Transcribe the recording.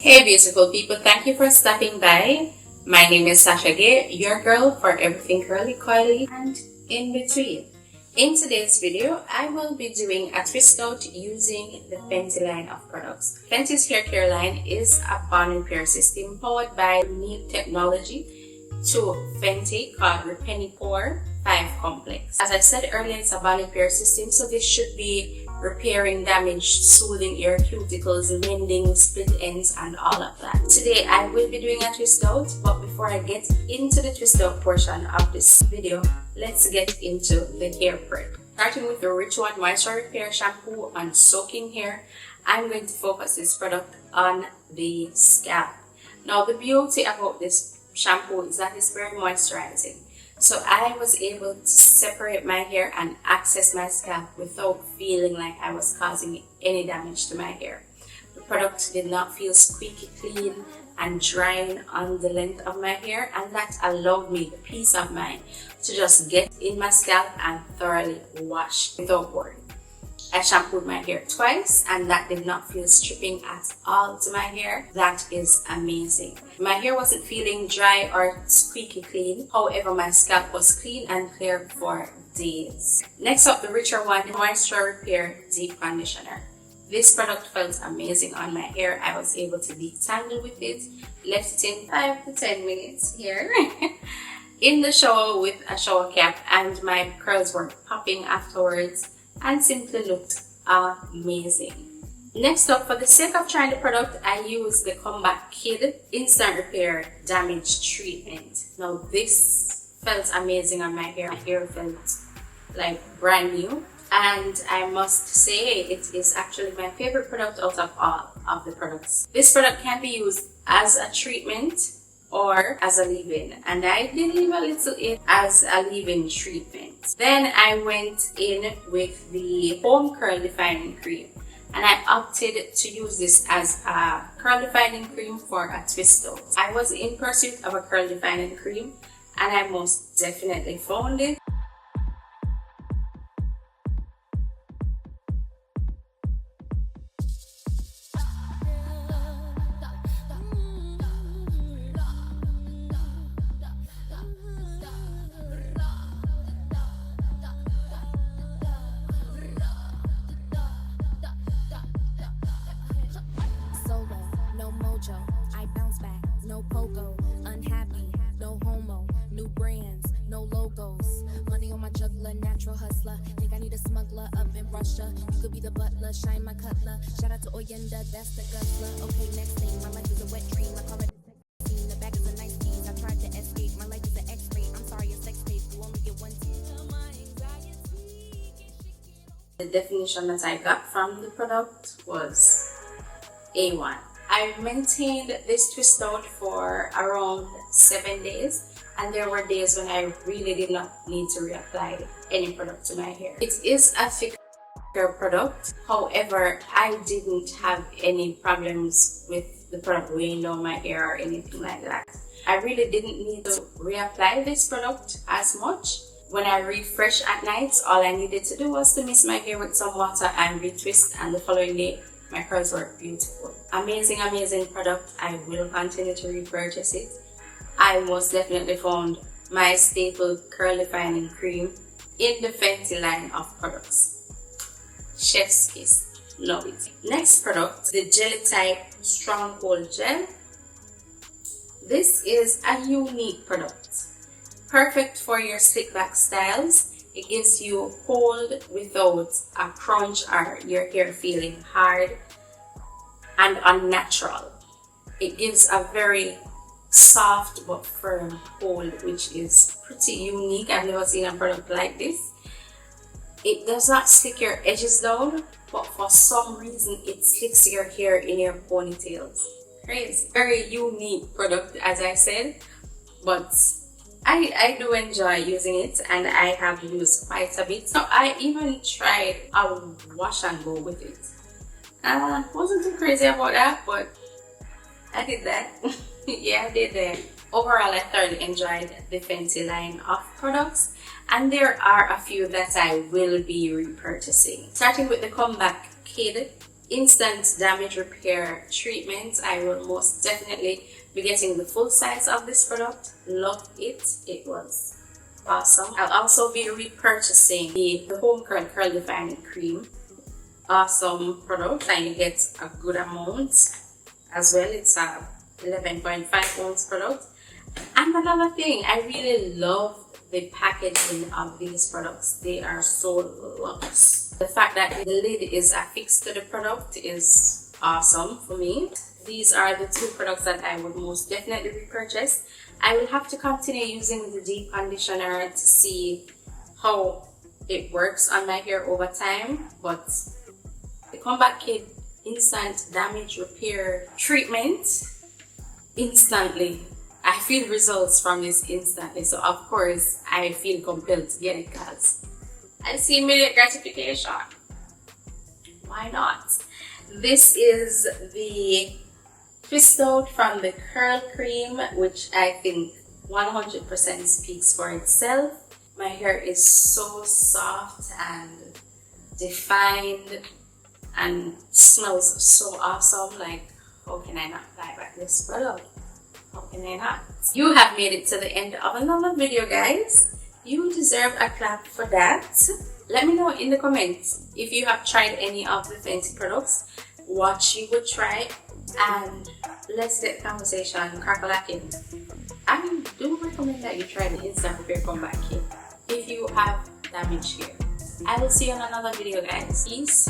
Hey beautiful people, thank you for stopping by. My name is Sasha Gay, your girl for everything curly, coily, and in between. In today's video, I will be doing a twist out using the Fenty line of products. Fenty's hair care line is a bond repair system powered by unique technology to Fenty called Fenty Hair 5 Complex. As I said earlier, it's a bond repair system, so this should be repairing damage, soothing your cuticles, mending split ends, and all of that. Today I will be doing a twist out, but before I get into the twist out portion of this video, let's get into the hair prep. Starting with the Rich One Shampoo shampoo on soaking hair, I'm going to focus this product on the scalp. Now the beauty about this shampoo is that it's very moisturizing. So I was able to separate my hair and access my scalp without feeling like I was causing any damage to my hair. The product did not feel squeaky clean and drying on the length of my hair, and that allowed me the peace of mind to just get in my scalp and thoroughly wash without worry. I shampooed my hair twice and that did not feel stripping at all to my hair. That is amazing. My hair wasn't feeling dry or squeaky clean. However, my scalp was clean and clear for days. Next up, the Richer One Moisture Repair Deep Conditioner. This product felt amazing on my hair. I was able to detangle with it. Left it in 5 to 10 minutes here in the shower with a shower cap, and my curls were popping afterwards and simply looked amazing. Next up, for the sake of trying the product, I used the Comeback Kid Instant Repair Damage Treatment. Now this felt amazing on my hair. My hair felt like brand new, and I must say it is actually my favorite product out of all of the products. This product can be used as a treatment or as a leave-in, and I did leave a little in as a leave-in treatment. Then I went in with the Home Curl Defining Cream, and I opted to use this as a curl defining cream for a twist out. I was in pursuit of a curl defining cream, and I most definitely found it. I bounce back, no pogo, unhappy, no homo, new brands, no logos, money on my juggler, natural hustler, think I need a smuggler up in Russia, you could be the butler, shine my cutler, shout out to Oyenda, that's the guzzler, okay next thing, my life is a wet dream, I call it a scene, the bag is a nice tease, I tried to escape, my life is an x-ray, I'm sorry, a sex tape, you only get one tease, my anxiety, the definition that I got from the product was A1. I maintained this twist out for around 7 days, and there were days when I really did not need to reapply any product to my hair. It is a thicker product, however, I didn't have any problems with the product weighing down my hair or anything like that. I really didn't need to reapply this product as much. When I refresh at night, all I needed to do was to mist my hair with some water and retwist, and the following day my curls were beautiful. Amazing product. I will continue to repurchase it. I most definitely found my staple curl defining cream in the Fenty line of products. Chef's kiss. Love it. Next product, the Jelly Type Stronghold Gel. This is a unique product. Perfect for your slick back styles. It gives you hold without a crunch or your hair feeling hard and unnatural. It gives a very soft but firm hold, which is pretty unique. I've never seen a product like this. It does not slick your edges down, but for some reason it slicks your hair in your ponytails. Crazy. Very unique product, as I said, but I do enjoy using it, and I have used quite a bit. So I even tried a wash and go with it. Wasn't too crazy about that, but I did that. Yeah, I did that. Overall, I thoroughly enjoyed the Fenty line of products, and there are a few that I will be repurchasing. Starting with the Comeback Kid instant damage repair treatment. I will most definitely be getting the full size of this product. Love it. It was awesome. I'll also be repurchasing the Home Curl Defining Cream. Awesome product, and you get a good amount as well. It's a 11.5 ounce product. And another thing, I really love the packaging of these products. They are so luxe. The fact that the lid is affixed to the product is awesome for me. These are the two products that I would most definitely repurchase. I will have to continue using the deep conditioner to see how it works on my hair over time, but the Comeback Kid Instant Damage Repair Treatment, instantly, I feel results from this instantly. So of course, I feel compelled to get it because I see immediate gratification. Why not? This is the Twist Out from the Curl Cream, which I think 100% speaks for itself. My hair is so soft and defined and smells so awesome. Like, how can I not buy back this product? How can I not? You have made it to the end of another video, guys. You deserve a clap for that. Let me know in the comments if you have tried any of the Fenty products, what you would try, and let's get the conversation crack-a-lacking. I do recommend that you try the Instant Repair Comeback Kit if you have damaged hair. I will see you on another video, guys. Peace.